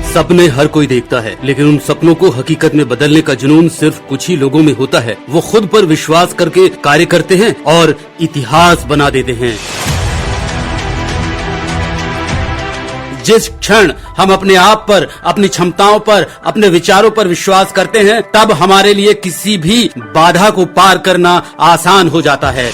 सपने हर कोई देखता है, लेकिन उन सपनों को हकीकत में बदलने का जुनून सिर्फ कुछ ही लोगों में होता है। वो खुद पर विश्वास करके कार्य करते हैं और इतिहास बना देते हैं। जिस क्षण हम अपने आप पर, अपनी क्षमताओं पर, अपने विचारों पर विश्वास करते हैं, तब हमारे लिए किसी भी बाधा को पार करना आसान हो जाता है।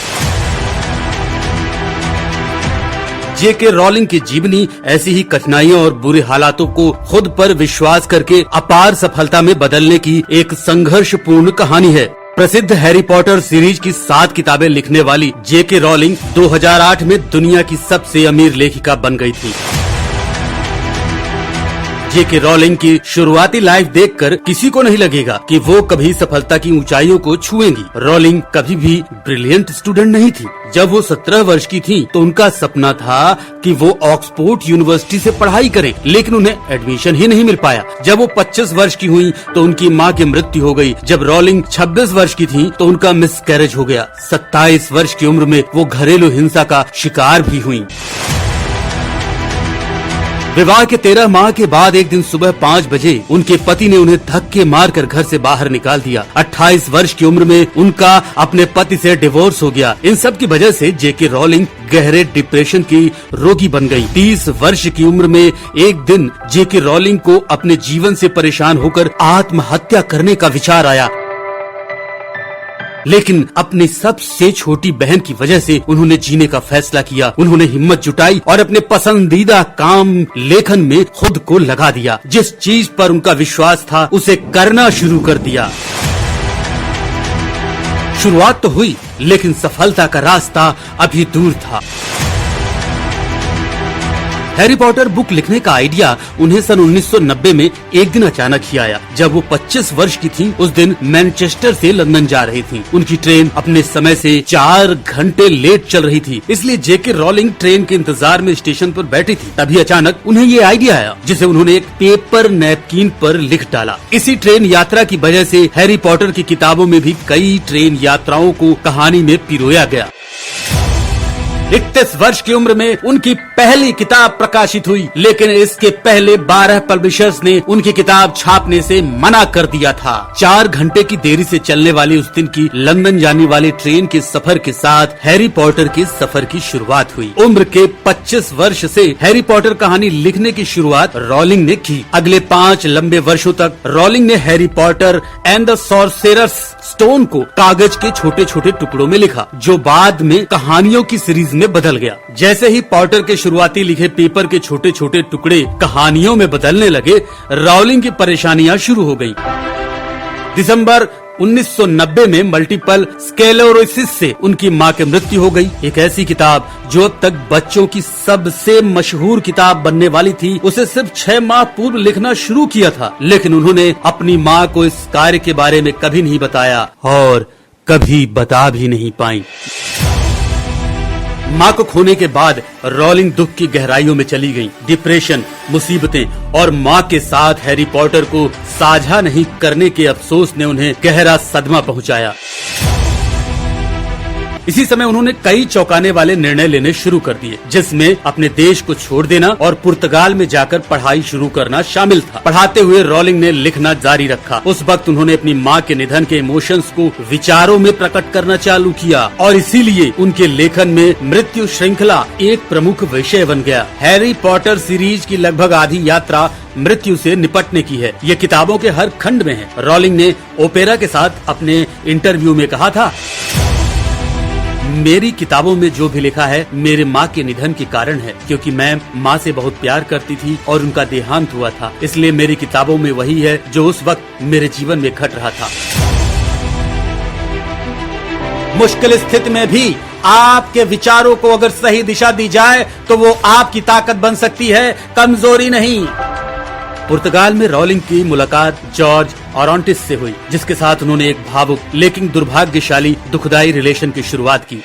जेके रॉलिंग की जीवनी ऐसी ही कठिनाइयों और बुरे हालातों को खुद पर विश्वास करके अपार सफलता में बदलने की एक संघर्षपूर्ण कहानी है। प्रसिद्ध हैरी पॉटर सीरीज की 7 किताबें लिखने वाली जेके रॉलिंग 2008 में दुनिया की सबसे अमीर लेखिका बन गई थी। जेके रॉलिंग की शुरुआती लाइफ देखकर किसी को नहीं लगेगा कि वो कभी सफलता की ऊंचाइयों को छुएंगी। रॉलिंग कभी भी ब्रिलियंट स्टूडेंट नहीं थी। जब वो 17 वर्ष की थी तो उनका सपना था कि वो ऑक्सफोर्ड यूनिवर्सिटी से पढ़ाई करें, लेकिन उन्हें एडमिशन ही नहीं मिल पाया। जब वो 25 वर्ष की हुई तो उनकी मां की मृत्यु हो गई। जब रॉलिंग 26 वर्ष की थी तो उनका मिसकैरेज हो गया। 27 वर्ष की उम्र में वो घरेलू हिंसा का शिकार भी हुई। विवाह के 13 माह के बाद एक दिन सुबह 5 बजे उनके पति ने उन्हें धक्के मारकर घर से बाहर निकाल दिया। 28 वर्ष की उम्र में उनका अपने पति से डिवोर्स हो गया। इन सब की वजह से जेके रॉलिंग गहरे डिप्रेशन की रोगी बन गई। 30 वर्ष की उम्र में एक दिन जेके रॉलिंग को अपने जीवन से परेशान होकर आत्महत्या करने का विचार आया, लेकिन अपनी सबसे छोटी बहन की वजह से उन्होंने जीने का फैसला किया। उन्होंने हिम्मत जुटाई और अपने पसंदीदा काम लेखन में खुद को लगा दिया। जिस चीज पर उनका विश्वास था उसे करना शुरू कर दिया। शुरुआत तो हुई, लेकिन सफलता का रास्ता अभी दूर था। हैरी पॉटर बुक लिखने का आइडिया उन्हें सन 1990 में एक दिन अचानक ही आया। जब वो 25 वर्ष की थी, उस दिन मैनचेस्टर से लंदन जा रही थी। उनकी ट्रेन अपने समय से 4 घंटे लेट चल रही थी, इसलिए जेके रॉलिंग ट्रेन के इंतजार में स्टेशन पर बैठी थी। तभी अचानक उन्हें ये आइडिया आया, जिसे उन्होंने एक पेपर नैपकिन पर लिख डाला। इसी ट्रेन यात्रा की वजह से हैरी पॉटर की किताबों में भी कई ट्रेन यात्राओं को कहानी में पिरोया गया। 31 वर्ष की उम्र में उनकी पहली किताब प्रकाशित हुई, लेकिन इसके पहले 12 पब्लिशर्स ने उनकी किताब छापने से मना कर दिया था। 4 घंटे की देरी से चलने वाली उस दिन की लंदन जाने वाली ट्रेन के सफर के साथ हैरी पॉटर के सफर की शुरुआत हुई। उम्र के 25 वर्ष से हैरी पॉटर कहानी लिखने की शुरुआत रॉलिंग ने की। अगले 5 लंबे वर्षों तक रॉलिंग ने Harry Potter and the Sorcerer's Stone को कागज के छोटे छोटे टुकड़ों में लिखा, जो बाद में कहानियों की सीरीज में बदल गया। जैसे ही पॉटर के शुरुआती लिखे पेपर के छोटे छोटे टुकड़े कहानियों में बदलने लगे, रॉलिंग की परेशानियां शुरू हो गयी। दिसंबर 1990 में मल्टीपल स्क्लेरोसिस से उनकी मां की मृत्यु हो गई। एक ऐसी किताब जो अब तक बच्चों की सबसे मशहूर किताब बनने वाली थी, उसे सिर्फ 6 माह पूर्व लिखना शुरू किया था, लेकिन उन्होंने अपनी मां को इस कार्य के बारे में कभी नहीं बताया और कभी बता भी नहीं पाई। मां को खोने के बाद रॉलिंग दुख की गहराइयों में चली गईं। डिप्रेशन, मुसीबतें और मां के साथ हैरी पॉटर को साझा नहीं करने के अफसोस ने उन्हें गहरा सदमा पहुंचाया। इसी समय उन्होंने कई चौंकाने वाले निर्णय लेने शुरू कर दिए, जिसमें अपने देश को छोड़ देना और पुर्तगाल में जाकर पढ़ाई शुरू करना शामिल था। पढ़ाते हुए रॉलिंग ने लिखना जारी रखा। उस वक्त उन्होंने अपनी मां के निधन के इमोशंस को विचारों में प्रकट करना चालू किया और इसीलिए उनके लेखन में मृत्यु श्रृंखला एक प्रमुख विषय बन गया। हैरी पॉटर सीरीज की लगभग आधी यात्रा मृत्यु से निपटने की है। ये किताबों के हर खंड में है। रॉलिंग ने ओपेरा के साथ अपने इंटरव्यू में कहा था, मेरी किताबों में जो भी लिखा है मेरे माँ के निधन के कारण है, क्योंकि मैं माँ से बहुत प्यार करती थी और उनका देहांत हुआ था। इसलिए मेरी किताबों में वही है जो उस वक्त मेरे जीवन में घट रहा था। मुश्किल स्थिति में भी आपके विचारों को अगर सही दिशा दी जाए तो वो आपकी ताकत बन सकती है, कमजोरी नहीं। पुर्तगाल में रॉलिंग की मुलाकात जॉर्ज ऑरोंटिस से हुई, जिसके साथ उन्होंने एक भावुक लेकिन दुर्भाग्यशाली दुखदायी रिलेशन की शुरुआत की।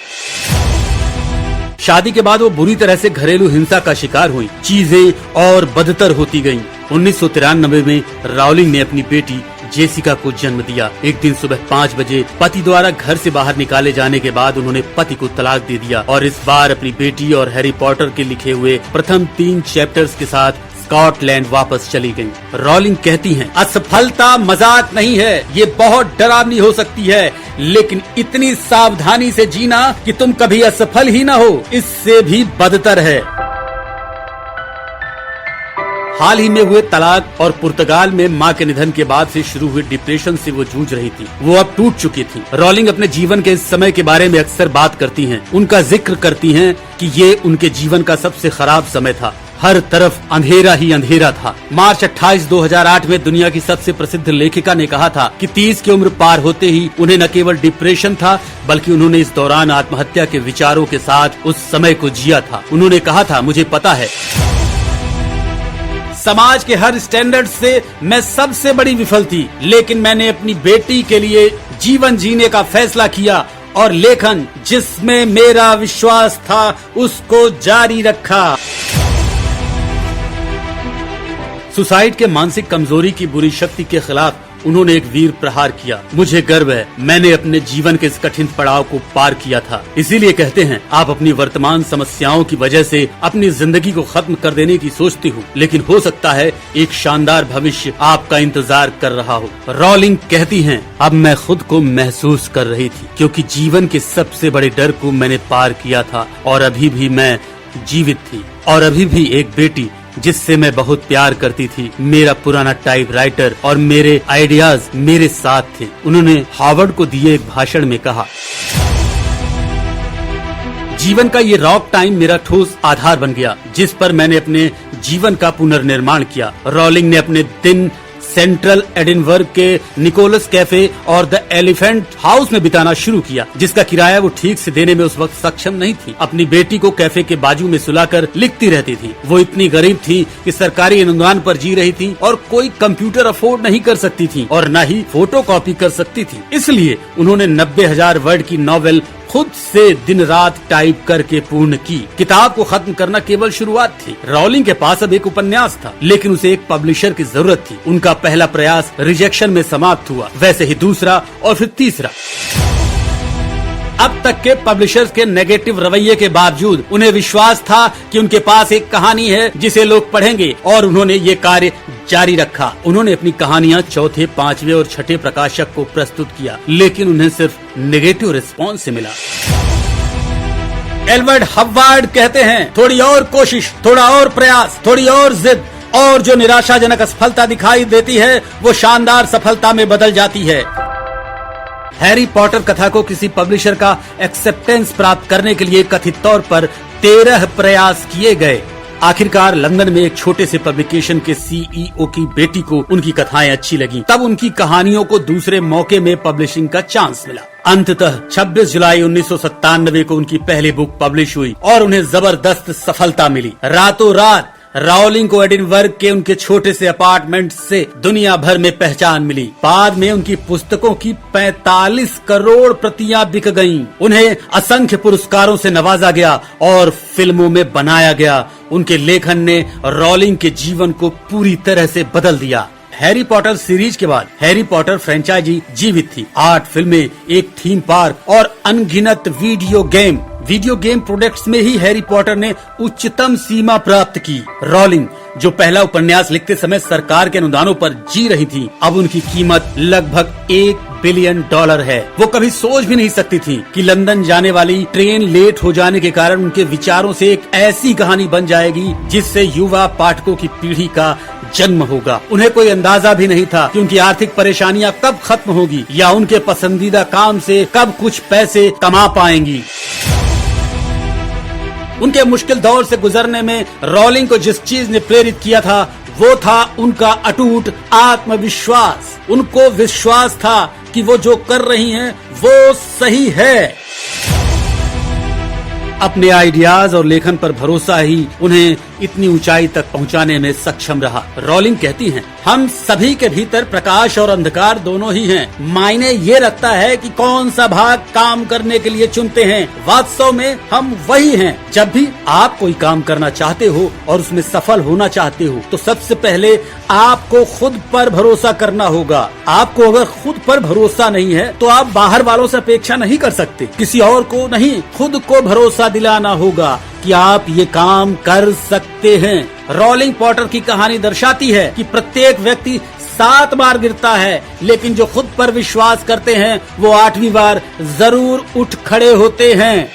शादी के बाद वो बुरी तरह से घरेलू हिंसा का शिकार हुई। चीजें और बदतर होती गईं। 1993 में रॉलिंग ने अपनी बेटी जेसिका को जन्म दिया। एक दिन सुबह 5 बजे पति द्वारा घर से बाहर निकाले जाने के बाद उन्होंने पति को तलाक दे दिया और इस बार अपनी बेटी और हैरी पॉटर के लिखे हुए प्रथम 3 चैप्टर्स के साथ स्कॉटलैंड वापस चली गईं। रॉलिंग कहती हैं, असफलता मजाक नहीं है, ये बहुत डरावनी हो सकती है, लेकिन इतनी सावधानी से जीना कि तुम कभी असफल ही ना हो, इससे भी बदतर है। हाल ही में हुए तलाक और पुर्तगाल में मां के निधन के बाद से शुरू हुए डिप्रेशन से वो जूझ रही थी। वो अब टूट चुकी थी। रॉलिंग अपने जीवन के इस समय के बारे में अक्सर बात करती हैं। उनका जिक्र करती हैं कि ये उनके जीवन का सबसे खराब समय था। हर तरफ अंधेरा ही अंधेरा था। मार्च 28, 2008 में दुनिया की सबसे प्रसिद्ध लेखिका ने कहा था कि 30 की उम्र पार होते ही उन्हें न केवल डिप्रेशन था, बल्कि उन्होंने इस दौरान आत्महत्या के विचारों के साथ उस समय को जिया था। उन्होंने कहा था, मुझे पता है समाज के हर स्टैंडर्ड से मैं सबसे बड़ी विफल थी, लेकिन मैंने अपनी बेटी के लिए जीवन जीने का फैसला किया और लेखन जिसमें मेरा विश्वास था उसको जारी रखा। सुसाइड के मानसिक कमजोरी की बुरी शक्ति के खिलाफ उन्होंने एक वीर प्रहार किया। मुझे गर्व है, मैंने अपने जीवन के इस कठिन पड़ाव को पार किया था। इसीलिए कहते हैं, आप अपनी वर्तमान समस्याओं की वजह से अपनी जिंदगी को खत्म कर देने की सोचते हो, लेकिन हो सकता है एक शानदार भविष्य आपका इंतजार कर रहा हो। रॉलिंग कहती हैं, अब मैं खुद को महसूस कर रही थी, क्योंकि जीवन के सबसे बड़े डर को मैंने पार किया था और अभी भी मैं जीवित थी और अभी भी एक बेटी जिससे मैं बहुत प्यार करती थी, मेरा पुराना टाइपराइटर और मेरे आइडियाज मेरे साथ थे। उन्होंने हार्वर्ड को दिए एक भाषण में कहा, जीवन का ये रॉक टाइम मेरा ठोस आधार बन गया, जिस पर मैंने अपने जीवन का पुनर्निर्माण किया। रॉलिंग ने अपने दिन सेंट्रल एडिनबर्ग के निकोलस कैफे और द एलिफेंट हाउस में बिताना शुरू किया, जिसका किराया वो ठीक से देने में उस वक्त सक्षम नहीं थी। अपनी बेटी को कैफे के बाजू में सुलाकर लिखती रहती थी। वो इतनी गरीब थी कि सरकारी अनुदान पर जी रही थी और कोई कंप्यूटर अफोर्ड नहीं कर सकती थी और न ही फोटो कॉपी कर सकती थी। इसलिए उन्होंने 90,000 वर्ड की नॉवेल खुद से दिन रात टाइप करके पूर्ण की। किताब को खत्म करना केवल शुरुआत थी। रॉलिंग के पास अब एक उपन्यास था, लेकिन उसे एक पब्लिशर की जरूरत थी। उनका पहला प्रयास रिजेक्शन में समाप्त हुआ, वैसे ही दूसरा और फिर तीसरा। अब तक के पब्लिशर्स के नेगेटिव रवैये के बावजूद उन्हें विश्वास था कि उनके पास एक कहानी है जिसे लोग पढ़ेंगे, और उन्होंने ये कार्य जारी रखा। उन्होंने अपनी कहानियां चौथे, पांचवें और छठे प्रकाशक को प्रस्तुत किया, लेकिन उन्हें सिर्फ नेगेटिव रिस्पॉन्स से मिला। एल्बर्ट हब्बार्ड कहते हैं, थोड़ी और कोशिश, थोड़ा और प्रयास, थोड़ी और जिद, और जो निराशाजनक असफलता दिखाई देती है वो शानदार सफलता में बदल जाती है। हैरी पॉटर कथा को किसी पब्लिशर का एक्सेप्टेंस प्राप्त करने के लिए कथित तौर पर 13 प्रयास किए गए। आखिरकार लंदन में एक छोटे से पब्लिकेशन के सीईओ की बेटी को उनकी कथाएं अच्छी लगी। तब उनकी कहानियों को दूसरे मौके में पब्लिशिंग का चांस मिला। अंततः 26 जुलाई 1997 को उनकी पहली बुक पब्लिश हुई और उन्हें जबरदस्त सफलता मिली। रातों रात रॉलिंग को एडिनबर्ग के उनके छोटे से अपार्टमेंट से दुनिया भर में पहचान मिली। बाद में उनकी पुस्तकों की 45 करोड़ प्रतियां बिक गईं। उन्हें असंख्य पुरस्कारों से नवाजा गया और फिल्मों में बनाया गया। उनके लेखन ने रॉलिंग के जीवन को पूरी तरह से बदल दिया। हैरी पॉटर सीरीज के बाद हैरी पॉटर फ्रेंचाइजी जीवित थी। 8 फिल्में, एक थीम पार्क और अनगिनत वीडियो गेम प्रोडक्ट्स में ही हैरी पॉटर ने उच्चतम सीमा प्राप्त की। रॉलिंग जो पहला उपन्यास लिखते समय सरकार के अनुदानों पर जी रही थी, अब उनकी कीमत लगभग $1 बिलियन है। वो कभी सोच भी नहीं सकती थी कि लंदन जाने वाली ट्रेन लेट हो जाने के कारण उनके विचारों से एक ऐसी कहानी बन जाएगी जिससे युवा पाठकों की पीढ़ी का जन्म होगा। उन्हें कोई अंदाजा भी नहीं था कि उनकी आर्थिक परेशानियां कब खत्म होगी या उनके पसंदीदा काम से कब कुछ पैसे कमा पाएंगी। उनके मुश्किल दौर से गुजरने में रॉलिंग को जिस चीज ने प्रेरित किया था वो था उनका अटूट आत्मविश्वास। उनको विश्वास था कि वो जो कर रही हैं वो सही है। अपने आइडियाज और लेखन पर भरोसा ही उन्हें इतनी ऊंचाई तक पहुंचाने में सक्षम रहा। रॉलिंग कहती हैं, हम सभी के भीतर प्रकाश और अंधकार दोनों ही हैं। मायने ये रखता है कि कौन सा भाग काम करने के लिए चुनते हैं। वास्तव में हम वही हैं। जब भी आप कोई काम करना चाहते हो और उसमें सफल होना चाहते हो तो सबसे पहले आपको खुद पर भरोसा करना होगा। आपको अगर खुद पर भरोसा नहीं है तो आप बाहर वालों से अपेक्षा नहीं कर सकते। किसी और को नहीं, खुद को भरोसा दिलाना होगा। कि आप ये काम कर सकते हैं। रोलिंग पॉटर की कहानी दर्शाती है कि प्रत्येक व्यक्ति 7 बार गिरता है, लेकिन जो खुद पर विश्वास करते हैं वो 8वीं बार जरूर उठ खड़े होते हैं।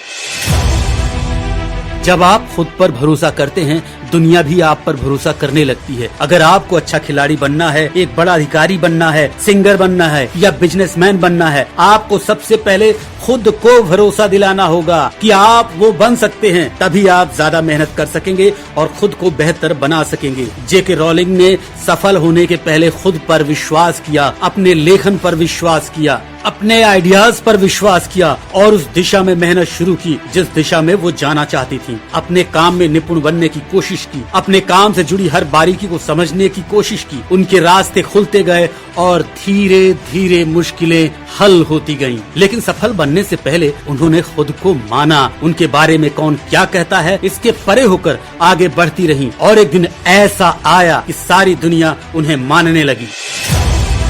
जब आप खुद पर भरोसा करते हैं, दुनिया भी आप पर भरोसा करने लगती है। अगर आपको अच्छा खिलाड़ी बनना है, एक बड़ा अधिकारी बनना है, सिंगर बनना है या बिजनेसमैन बनना है, आपको सबसे पहले खुद को भरोसा दिलाना होगा कि आप वो बन सकते हैं। तभी आप ज्यादा मेहनत कर सकेंगे और खुद को बेहतर बना सकेंगे। जेके रोलिंग ने सफल होने के पहले खुद पर विश्वास किया, अपने लेखन पर विश्वास किया, अपने आइडियाज पर विश्वास किया और उस दिशा में मेहनत शुरू की जिस दिशा में वो जाना चाहती थी। अपने काम में निपुण बनने की कोशिश की, अपने काम से जुड़ी हर बारीकी को समझने की कोशिश की। उनके रास्ते खुलते गए और धीरे धीरे मुश्किलें हल होती गईं। लेकिन सफल बनने से पहले उन्होंने खुद को माना। उनके बारे में कौन क्या कहता है इसके परे होकर आगे बढ़ती रहीं और एक दिन ऐसा आया कि सारी दुनिया उन्हें मानने लगी।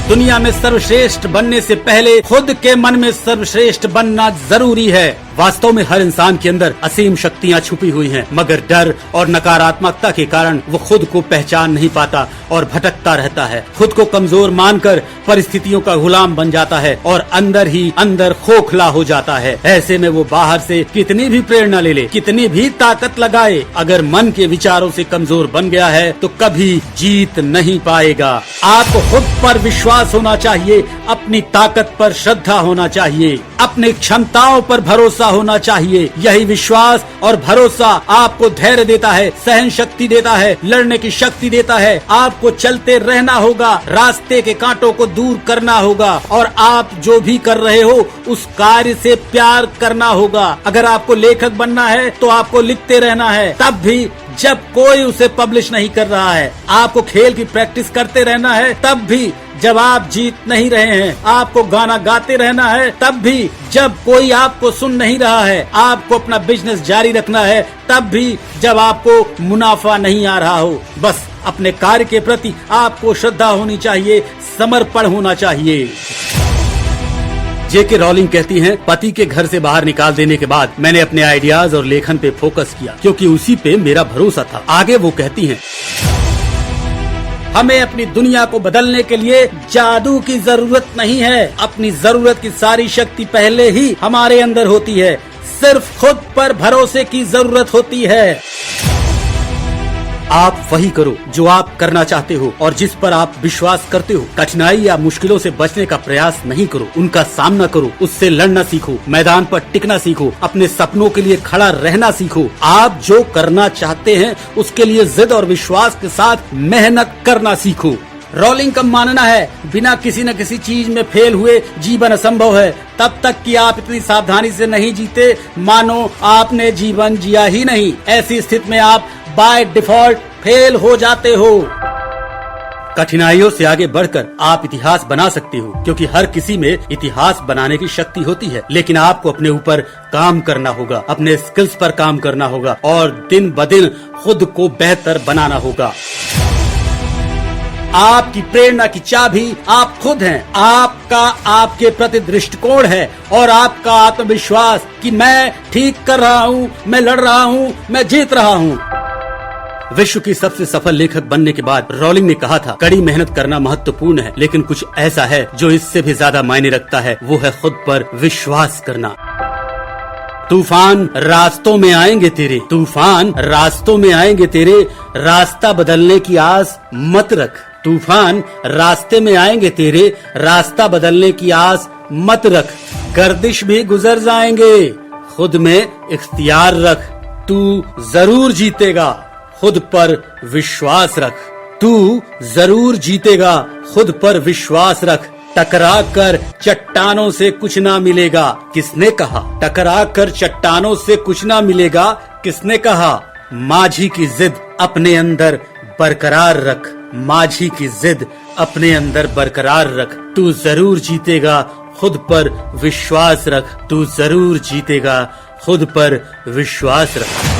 दुनिया में सर्वश्रेष्ठ बनने से पहले खुद के मन में सर्वश्रेष्ठ बनना जरूरी है। वास्तव में हर इंसान के अंदर असीम शक्तियाँ छुपी हुई हैं, मगर डर और नकारात्मकता के कारण वो खुद को पहचान नहीं पाता और भटकता रहता है। खुद को कमजोर मानकर परिस्थितियों का गुलाम बन जाता है और अंदर ही अंदर खोखला हो जाता है। ऐसे में वो बाहर से कितनी भी प्रेरणा ले ले, कितनी भी ताकत लगाए, अगर मन के विचारों से कमजोर बन गया है तो कभी जीत नहीं पाएगा। आपको खुद पर विश्वास होना चाहिए, अपनी ताकत पर श्रद्धा होना चाहिए, अपनी क्षमताओं पर भरोसा होना चाहिए। यही विश्वास और भरोसा आपको धैर्य देता है, सहन शक्ति देता है, लड़ने की शक्ति देता है। आपको चलते रहना होगा, रास्ते के कांटों को दूर करना होगा और आप जो भी कर रहे हो उस कार्य से प्यार करना होगा। अगर आपको लेखक बनना है तो आपको लिखते रहना है, तब भी जब कोई उसे पब्लिश नहीं कर रहा है। आपको खेल की प्रैक्टिस करते रहना है, तब भी जब आप जीत नहीं रहे हैं। आपको गाना गाते रहना है, तब भी जब कोई आपको सुन नहीं रहा है। आपको अपना बिजनेस जारी रखना है, तब भी जब आपको मुनाफा नहीं आ रहा हो। बस अपने कार्य के प्रति आपको श्रद्धा होनी चाहिए, समर्पण होना चाहिए। जेके रोलिंग कहती हैं, पति के घर से बाहर निकाल देने के बाद मैंने अपने आइडियाज और लेखन पे फोकस किया क्योंकि उसी पे मेरा भरोसा था। आगे वो कहती हैं, हमें अपनी दुनिया को बदलने के लिए जादू की जरूरत नहीं है। अपनी जरूरत की सारी शक्ति पहले ही हमारे अंदर होती है। सिर्फ खुद पर भरोसे की जरूरत होती है। आप वही करो जो आप करना चाहते हो और जिस पर आप विश्वास करते हो। कठिनाई या मुश्किलों से बचने का प्रयास नहीं करो, उनका सामना करो, उससे लड़ना सीखो, मैदान पर टिकना सीखो, अपने सपनों के लिए खड़ा रहना सीखो। आप जो करना चाहते हैं उसके लिए जिद और विश्वास के साथ मेहनत करना सीखो। रोलिंग का मानना है, बिना किसी न किसी चीज में फेल हुए जीवन असंभव है। तब तक कि आप इतनी सावधानी से नहीं जीते, मानो आपने जीवन जिया ही नहीं। ऐसी स्थिति में आप बाय डिफॉल्ट फेल हो जाते हो। कठिनाइयों से आगे बढ़कर आप इतिहास बना सकते हो, क्योंकि हर किसी में इतिहास बनाने की शक्ति होती है। लेकिन आपको अपने ऊपर काम करना होगा, अपने स्किल्स पर काम करना होगा और दिन ब दिन खुद को बेहतर बनाना होगा। आपकी प्रेरणा की चाबी आप खुद हैं। आपका आपके प्रति दृष्टिकोण है और आपका आत्मविश्वास कि मैं ठीक कर रहा हूँ, मैं लड़ रहा हूँ, मैं जीत रहा हूँ। विश्व की सबसे सफल लेखक बनने के बाद रोलिंग ने कहा था, कड़ी मेहनत करना महत्वपूर्ण है, लेकिन कुछ ऐसा है जो इससे भी ज्यादा मायने रखता है, वो है खुद पर विश्वास करना। तूफान रास्तों में आएंगे तेरे, तूफान रास्तों में आएंगे तेरे, रास्ता बदलने की आस मत रख। तूफान रास्ते में आएंगे तेरे, रास्ता बदलने की आस मत रख। गर्दिश भी गुजर जाएंगे, खुद में इख्तियार रख। तू जरूर जीतेगा, खुद पर विश्वास रख। तू जरूर जीतेगा, खुद पर विश्वास रख। टकरा कर चट्टानों से कुछ ना मिलेगा, किसने कहा? टकरा कर चट्टानों से कुछ ना मिलेगा, किसने कहा? माझी की जिद अपने अंदर बरकरार रख। माझी की जिद अपने अंदर बरकरार रख। तू जरूर जीतेगा, खुद पर विश्वास रख। तू जरूर जीतेगा, खुद पर विश्वास रख।